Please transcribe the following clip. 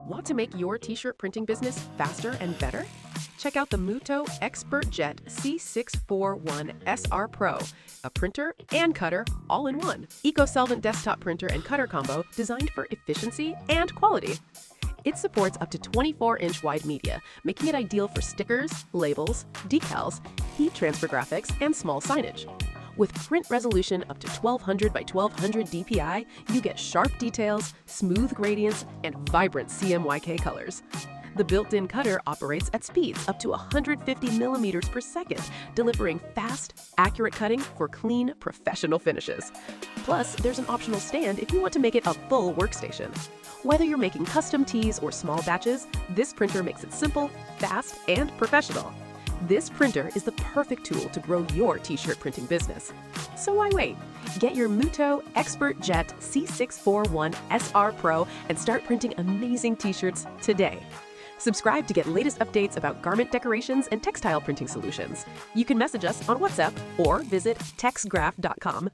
Want to make your t-shirt printing business faster and better? Check out the Mutoh XpertJet C641SR Pro, a printer and cutter all in one. Eco-solvent desktop printer and cutter combo designed for efficiency and quality. It supports up to 24-inch wide media, making it ideal for stickers, labels, decals, heat transfer graphics, and small signage. With print resolution up to 1200 by 1200 dpi, you get sharp details, smooth gradients, and vibrant CMYK colors. The built-in cutter operates at speeds up to 150 millimeters per second, delivering fast, accurate cutting for clean, professional finishes. Plus, there's an optional stand if you want to make it a full workstation. Whether you're making custom tees or small batches, this printer makes it simple, fast, and professional. This printer is the perfect tool to grow your t-shirt printing business. So why wait? Get your Mutoh XpertJet C641SR Pro and start printing amazing t-shirts today. Subscribe to get latest updates about garment decorations and textile printing solutions. You can message us on WhatsApp or visit textgraph.com.